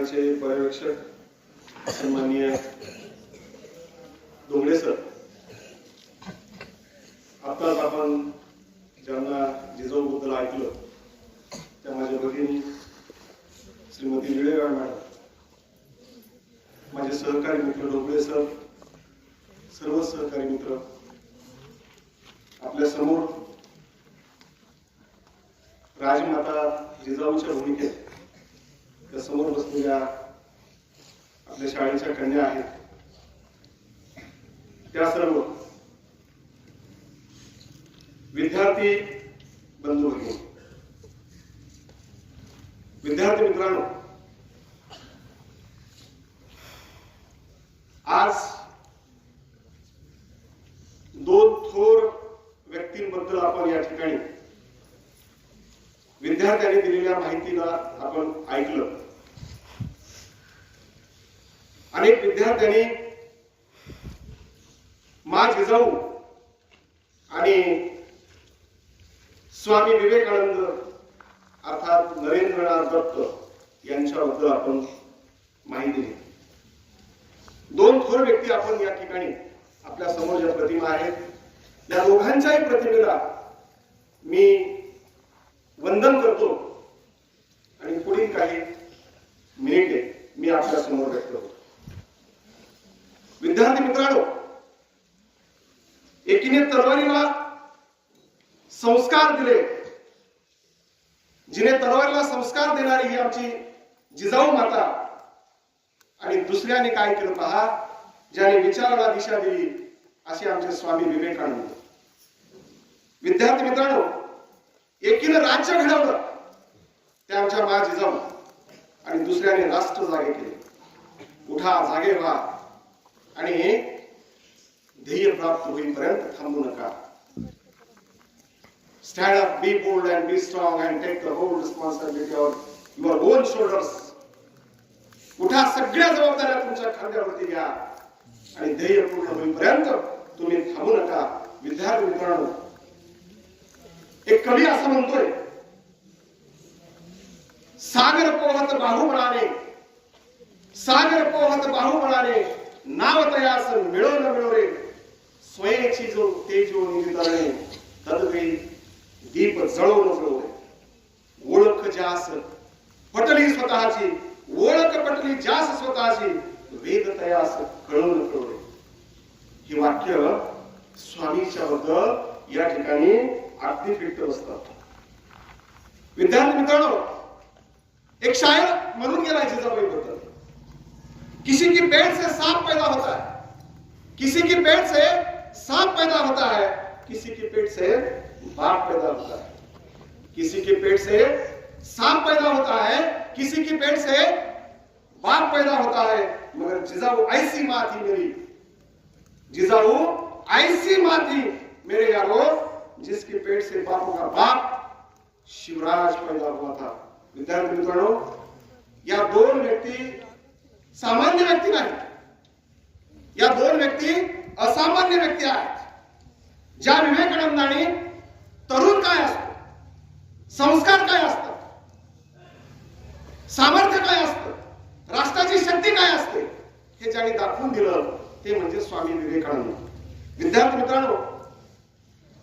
विभागाचे पर्यवेक्षक सन्माननीय डोंगरे सर, आताच आपण ज्यांना जिजाऊबद्दल ऐकलं त्या माझ्या भगिनी श्रीमती निळेगाळ मॅडम, माझे सहकारी मित्र डोंगरे सर, सर्व सहकारी मित्र, आपल्या समोर राजमाता जिजाऊच्या भूमिकेत त्या समोर बसलेल्या आपल्या शाळेच्या कन्या आहेत, त्या सर्व विद्यार्थी बंधू भगिनी, विद्यार्थी मित्रांनो, आज दोन थोर व्यक्तींबद्दल आपण या ठिकाणी विद्यार्थ्यांनी दिलेल्या माहितीला आपण ऐकलं. अनेक विद्यार्थ्यांनी माँ जिजाऊ आणि स्वामी विवेकानंद अर्थात नरेंद्रनाथ दत्त यांच्याबद्दल आपण माहिती दिली. दोन थोर व्यक्ती आपण या ठिकाणी आपल्या समोर ज्या प्रतिमा आहेत, या दोघांच्याही प्रतिमेला मी वंदन करतो आणि पुढील काही मिनिटे मी आपल्या समोर व्यक्त करतो. विद्यार्थी मित्रांनो, एकीने तलवारीला संस्कार दिले, जिने तलवारीला संस्कार देणारी ही आमची जिजाऊ माता, आणि दुसऱ्याने काय केलं पहा, ज्याने विचाराला दिशा दिली असे आमचे स्वामी विवेकानंद. विद्यार्थी मित्रांनो, एकीने राज्य घडवलं त्या आमच्या माँ जिजाऊ, आणि दुसऱ्याने राष्ट्र जागे केले. उठा, जागे व्हा आणि ध्येय प्राप्त होईपर्यंत थांबू नका. Stand up, be bold and be strong and take the whole responsibility on your own shoulders. उठा, सगळ्या जबाबदाऱ्या तुमच्या खांद्यावरती घ्या आणि ध्येय पूर्ण होईपर्यंत तुम्ही थांबू नका. विद्यार्थी मित्रांनो, एक कवी असं म्हणतोय, सागर पोहत बाहुबळाने, सागर पोहत बाहुबळाने, नाव तयास मिळो न मिळो रे, स्वयंची जो तेजो निवितरणे, तदवे दीप जळो न जळो रे. ओळख जास पटली स्वतःची, ओळख पटली जास स्वतःची, वेद तयास कळो न कळो रे. हे वाक्य स्वामीच्या बद्दल या ठिकाणी अगदी फिट बसतात. विद्यार्थी मित्रांनो, एक शायर म्हणून गेला जिजाबाईबद्दल, किसी की पेट से सांप पैदा होता है, किसी की पेट से सांप पैदा होता है, किसी के पेट से बाप पैदा होता है. किसी के पेट से सांप पैदा होता है, किसी के पेट से बाप पैदा होता है, मगर जिजाऊ ऐसी मां थी मेरी, जिजाऊ ऐसी मां थी मेरे यारो, जिसके पेट से बापों का बाप शिवराज पैदा हुआ था. विद्यार्थी मित्रांनो, या दोन व्यक्ती सामान्य व्यक्ती नाही, या दोन व्यक्ती असामान्य व्यक्ती आहेत. ज्या विवेकानंदाने तरुण काय असतो, संस्कार काय असतात, सामर्थ्य काय असतं, राष्ट्राची शक्ती काय असते, हे ज्यांनी दाखवून दिलं ते म्हणजे स्वामी विवेकानंद. विद्यार्थी मित्रांनो,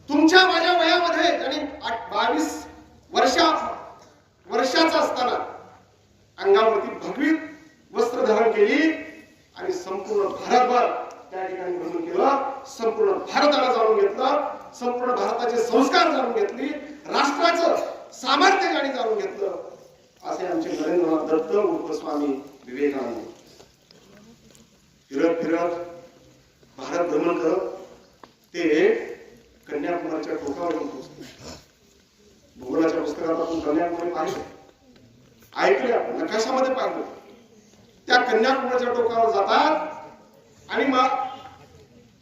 तुमच्या माझ्या वयामध्ये त्यांनी 22 वर्षाचा असताना अंगावरती भगवी वस्त्र धारण केली आणि संपूर्ण भारतभर त्या ठिकाणी भ्रमण केलं, संपूर्ण भारताला जाणून घेतलं, संपूर्ण भारताचे संस्कार जाणून घेतली, राष्ट्राचं सामर्थ्य ज्यांनी जाणून घेतलं असे आमचे नरेंद्रनाथ दत्त उर्फ स्वामी विवेकानंद. फिरत फिरत भारत भ्रमण करत ते कन्याकुमारीच्या टोकावर येऊन पोहोचले. भूगोलाच्या पुस्तकात आपण कन्याकुमारी पाहिलं, ऐकले, आपण नकाशामध्ये पाहिलं. त्या कन्याकुमारीच्या टोकावर जातात आणि मग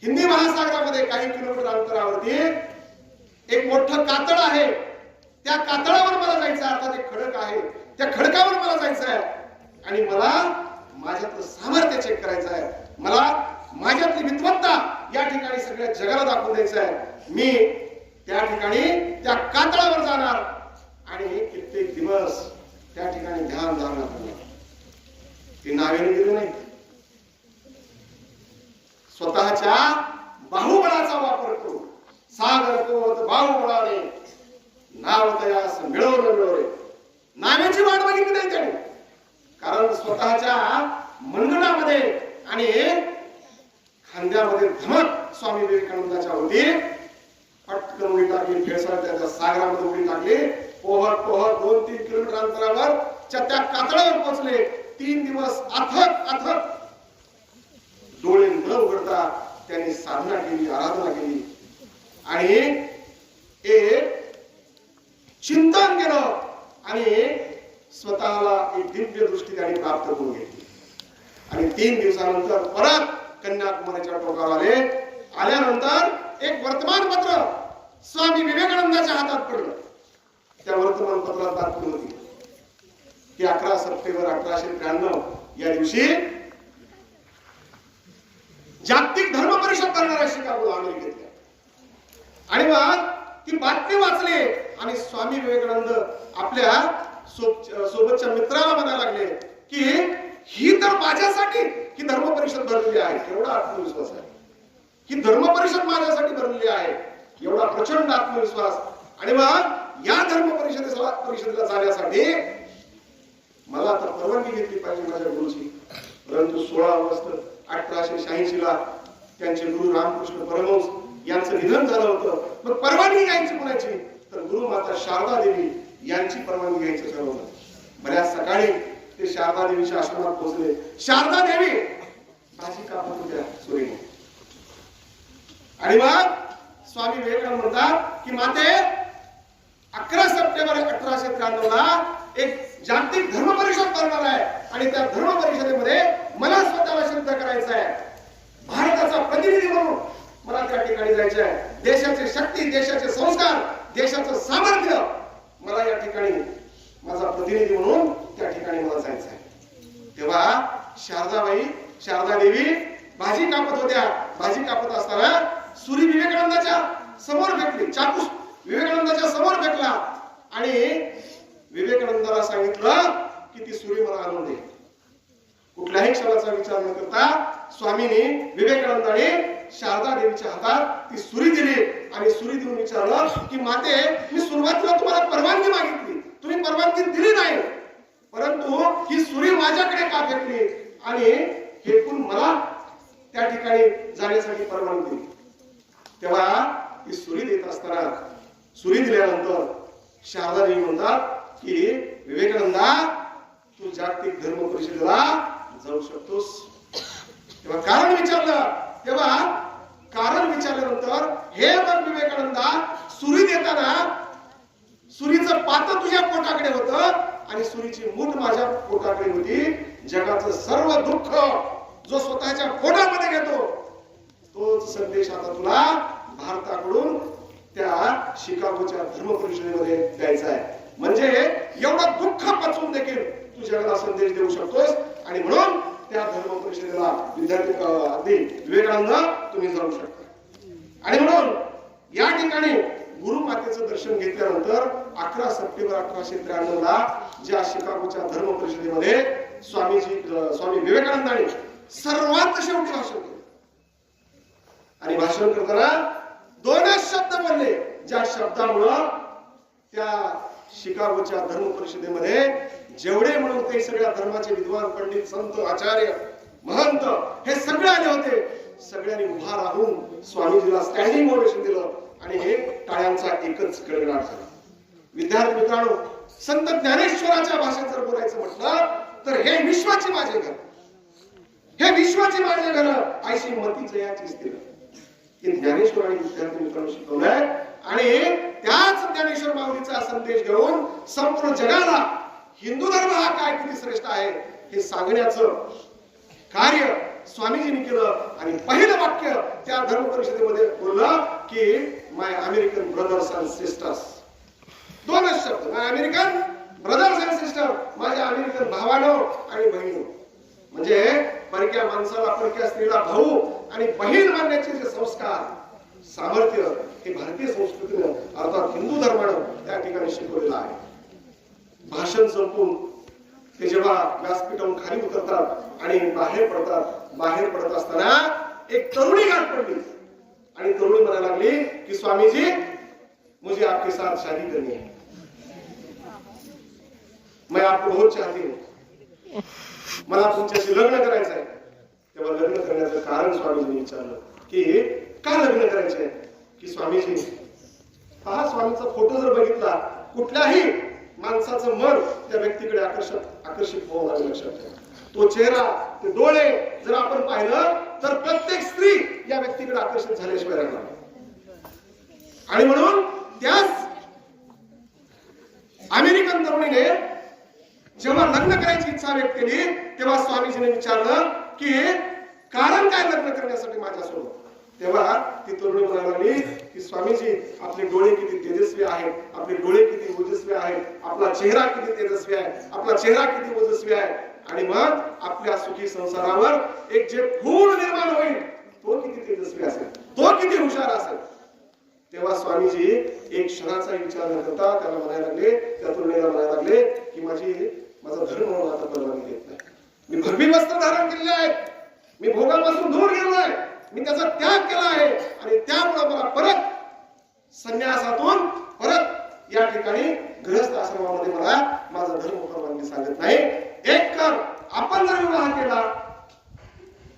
हिंदी महासागरामध्ये काही किलोमीटर अंतरावरती एक मोठं कातळ आहे, त्या कातळावर मला जायचं आहे. अर्थात एक खडक आहे, त्या खडकावर मला जायचं आहे आणि मला माझ्यातलं सामर्थ्य चेक करायचं आहे, मला माझ्यातली विद्वत्ता या ठिकाणी सगळ्या जगाला दाखवून द्यायचं आहे. मी त्या ठिकाणी त्या कातळावर जाणार आणि कित्येक दिवस त्या ठिकाणी ध्यान धारणा करणार. ते नावेने गेले नाही, स्वतःच्या बाहुबळाचा वापर करून सागर पोहत बाहुबळाने नाव तयास मिळवलं मिळवले. नावाची वाट बघितली नाही त्याने, कारण स्वतःच्या मंडळामध्ये आणि खांद्यामध्ये धमक स्वामी विवेकानंदाच्या होती. पटकन उडी टाकली, भेळसाळत्याच्या सागरामध्ये उडी टाकली. पोहत पोहत 2-3 किलोमीटर अंतरावर त्या कातळावर पोहोचले. 3 दिवस अथक अथक डोळे न उघडता त्यांनी साधना केली, आराधना केली आणि एक चिंतन केलं आणि स्वतःला एक दिव्य दृष्टी त्यांनी प्राप्त करून घेतली. आणि 3 दिवसानंतर परत कन्याकुमारीच्या टोकावर आले. आल्यानंतर एक वर्तमानपत्र स्वामी विवेकानंदाच्या हातात पडलं. त्या वर्तमानपत्रात बातमी होती की 11 सप्टेंबर 1893 या दिवशी जागतिक धर्म परिषद करणाऱ्या शिकागो अमेरिकेतल्या. आणि मग ती बातमी वाचली आणि स्वामी विवेकानंद आपल्या सोबतच्या मित्राला म्हणायला लागले की ही तर माझ्यासाठी ही धर्म परिषद भरलेली आहे. एवढा आत्मविश्वास आहे, ही धर्म परिषद माझ्यासाठी भरलेली आहे, एवढा प्रचंड आत्मविश्वास. आणि मग या धर्म परिषदेला जाण्यासाठी मला तर परवानगी घेतली पाहिजे माझ्या गुरुची. परंतु 16 ऑगस्ट 1886 ला त्यांचे गुरु रामकृष्ण परमहंस यांचं निधन झालं होतं. मग परवानगी घ्यायची कोणाची, तर गुरुमाता शारदा देवी यांची परवानगी घ्यायचं ठरवलं. बऱ्याच सकाळी ते शारदा देवीच्या आश्रमात पोहोचले. शारदा देवी भाजी कापत होत्या सुरीने. आणि मग स्वामी विवेकानंद म्हणतात की माते 11 सप्टेंबर 1893 ला एक जागतिक धर्म परिषद करणार आहे आणि त्या धर्म परिषदेमध्ये मला स्वतःला सिद्ध करायचं आहे. भारताचा प्रतिनिधी म्हणून मला त्या ठिकाणी जायचं आहे. देशाची शक्ती, देशाचे संस्कार, देशाचं सामर्थ्य मला या ठिकाणी माझा प्रतिनिधी म्हणून त्या ठिकाणी मला जायचं आहे. तेव्हा शारदा देवी भाजी कापत होत्या. भाजी कापत असताना सुरी विवेकानंदाच्या समोर फेकली, चाकू विवेकानंदाच्या समोर फेकला आणि विवेकानंदाला सांगितलं की ती सुरी मला आणून दे. कुठल्याही क्षणाचा विचार न करता स्वामींनी विवेकानंदाने शारदा देवीच्या हातात ती सुरी दिली आणि सुरी देऊन विचारलं की माते, मी सुरुवातीला तुम्हाला परवानगी मागितली, तुम्ही परवानगी दिली नाही, परंतु ही सुरी माझ्याकडे का फेकली आणि फेकून मला त्या ठिकाणी जाण्यासाठी परवानगी दिली. तेव्हा ती सुरी देत असताना सुरी दिल्यानंतर शारदा देवी म्हणतात की विवेकानंदा, तू जागतिक धर्म परिषदेला जाऊ शकतोस. तेव्हा कारण विचारल्यानंतर हे बघ विवेकानंदा, सुरी देताना सुरीचं पात तुझ्या पोटाकडे होतं आणि सुरीची मूठ माझ्या पोटाकडे होती. जगाचं सर्व दुःख जो स्वतःच्या पोटामध्ये घेतो तोच संदेश आता तुला भारताकडून त्या शिकागोच्या धर्म परिषदेमध्ये द्यायचा आहे. म्हणजे एवढं दुःख पचवून देखील तू जगाला संदेश देऊ शकतोस. आणि म्हणून त्या धर्म परिषदेला विद्यार्थी अगदी विवेकानंद तुम्ही जाऊ शकता. आणि म्हणून या ठिकाणी गुरुमातेचं दर्शन घेतल्यानंतर 11 सप्टेंबर 1893 ला ज्या शिकागोच्या धर्म परिषदेमध्ये स्वामी विवेकानंदांनी सर्वात शेवटी भाषण केलं आणि भाषण करताना 2च शब्द बोलले, ज्या शब्दामुळं त्या शिकागोच्या धर्म परिषदेमध्ये जेवढे म्हणून काही सगळ्या धर्माचे विद्वान, पंडित, संत, आचार्य, महंत हे सगळे आले होते. सगळ्यांनी उभा राहून स्वामीजीला स्टँडिंग ओवेशन दिलं आणि हे टाळ्यांचा एकच गडगडाट झाला. विद्यार्थी मित्रांनो, संत ज्ञानेश्वराच्या भाषेत जर बोलायचं म्हटलं तर हे विश्वाची माझे घर, हे विश्वाची माझे घर, ऐशी मती जयाचीच दिलं. हे ज्ञानेश्वरांनी विद्यार्थी मित्रांनो शिकवलंय. आणि त्याच ज्ञानेश्वर माऊलीचा संदेश घेऊन संपूर्ण जगाला हिंदू धर्म हा काय किती श्रेष्ठ आहे हे सांगण्याचं कार्य स्वामीजींनी केलं. आणि पहिलं वाक्य त्या धर्म परिषदेमध्ये बोललं की माय अमेरिकन ब्रदर्स अँड सिस्टर्स. 2च शब्द, माय अमेरिकन ब्रदर्स अँड सिस्टर, माझ्या अमेरिकन भावानो आणि बहिणो. म्हणजे परक्या माणसाला, परक्या स्त्रीला भाऊ आणि बहीण मानण्याचे जे संस्कार, सामर्थ्य हे भारतीय संस्कृतीने अर्थात हिंदू धर्माने त्या ठिकाणी शिकवलेलं आहे. भाषण संपून ते जेव्हा व्यासपीठावरून खाली उतरतात आणि बाहेर पडत असताना एक तरुणी गाठ पडली आणि तरुणी म्हणायला लागली की स्वामीजी मुझे आपके साथ शादी करनी है, मैं आपको बहुत चाहती हूं, मला तुमच्याशी लग्न करायचं आहे. तेव्हा लग्न करण्याचं कारण स्वामीजींनी विचारलं की का लग्न करायचंय. की स्वामीजी हा स्वामीचा फोटो जर बघितला कुठल्याही माणसाचं मन त्या व्यक्तीकडे आकर्षित होऊन लक्षात ठेवा. तो चेहरा ते डोळे जर आपण पाहिलं तर प्रत्येक स्त्री या व्यक्तीकडे आकर्षित झाल्याशिवाय राहणार. आणि म्हणून त्याच अमेरिकन तरुणीने जेव्हा लग्न करायची इच्छा व्यक्त केली तेव्हा स्वामीजीने विचारलं की कारण काय लग्न करण्यासाठी माझ्यासोबत. तेव्हा ती तरुणी म्हणायला लागली की स्वामीजी आपले डोळे किती तेजस्वी आहेत, आपले डोळे किती ओजस्वी आहेत, आपला चेहरा किती तेजस्वी आहे, आपला चेहरा किती ओजस्वी आहे, आणि मग आपल्या सुखी संसारावर एक जे फूल निर्माण होईल तो किती तेजस्वी असेल, तो किती हुशार असेल. तेव्हा स्वामीजी एक क्षणाचा विचार न करता त्याला म्हणायला लागले, त्या तरुणीला म्हणायला लागले की माझा धर्म म्हणून आता परवानगी देत नाही. मी भगवी वस्त्र धारण केलेले आहेत, मी भोगापासून दूर गेलोय, मी त्याचा त्याग केला आहे आणि त्यामुळे मला परत संन्यासातून परत या ठिकाणी गृहस्थ आश्रमामध्ये मला माझा धर्म परवानगी सांगत नाही. एक कर, आपण जर विवाह केला,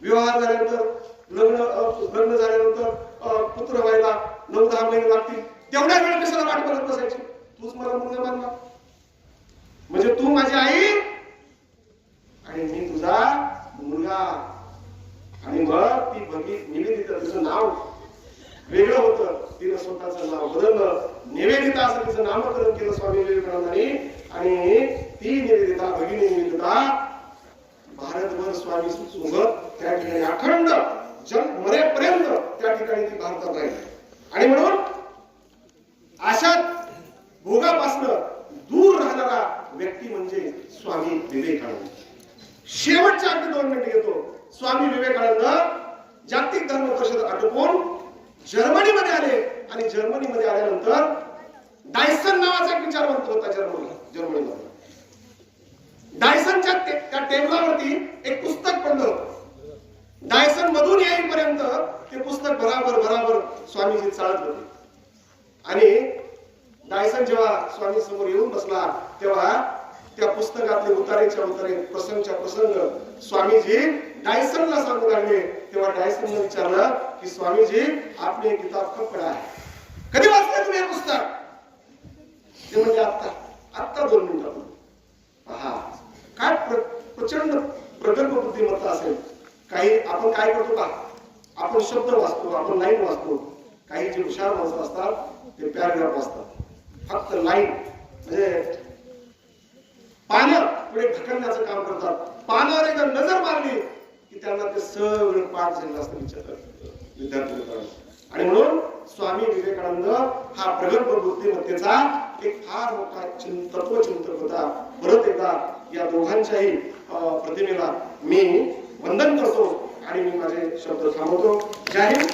विवाह झाल्यानंतर लग्न झाल्यानंतर पुत्र व्हायला 9-10 महिने लागतील, तेवढ्या वेळ कशाला वाट बघत बसायची. तूच मला मुलगा मानला म्हणजे तू माझी आई आणि मी तुझा मुलगा. आणि मग ती भगी निवेदिता, तिचं नाव वेगळं होतं, तिनं स्वतःचं नाव बदललं, निवेदिता असं तिचं नामकरण केलं स्वामी विवेकानंदांनी. आणि ती निवेदिता, भगिनी निवेदिता भारतभर स्वामी सोबत त्या ठिकाणी अखंड जन्म मरेपर्यंत त्या ठिकाणी ती भारतात राहील. आणि म्हणून अशा भोगापासनं दूर राहणारा व्यक्ती म्हणजे स्वामी विवेकानंद. शेवटच्या अगदी 2 मिनिटं घेतो. स्वामी विवेकानंद जागतिक धर्म परिषद आटोपून जर्मनीमध्ये आले आणि जर्मनीमध्ये आल्यानंतर डायसन नावाचा एक विचारवंत होता जर्मनीमध्ये. डायसनच्या त्या टेबलावरती एक पुस्तक पडलं होतं. डायसन मधून येईपर्यंत ते पुस्तक भराभर स्वामीजी चालत होते. आणि डायसन जेव्हा स्वामी समोर येऊन बसला तेव्हा त्या पुस्तकातले उतारेच्या उतारे, प्रसंगच्या प्रसंग स्वामीजी डायसनला सांगू लागले. तेव्हा डायसनने विचारलं की स्वामीजी आपने एक किताब कब पढ़ा है, कधी वाचलं तुम्ही हे पुस्तक. ते म्हणजे आता 2 मिनिटात. पहा काय प्रचंड प्रगल्भ बुद्धिमत्ता असेल. काही आपण काय करतो का, आपण शब्द वाचतो, आपण लाईन वाचतो. काही जे हुशार माणसं असतात ते पॅराग्राफ वाचतात. फक्त लाईन म्हणजे पानं पुढे ढकलण्याचं काम करतात. पानावर एकदा नजर मारली की त्यांना ते सगळं पाठ झालेलं असतं विद्यार्थ्यांना. आणि म्हणून स्वामी विवेकानंद हा प्रगल्भ बुद्धिमत्तेचा एक फार मोठा तत्वचिंतक होता. परत एकदा या दोघांच्याही प्रतिमेला मी वंदन करतो आणि मी माझे शब्द थांबवतो. जय हिंद.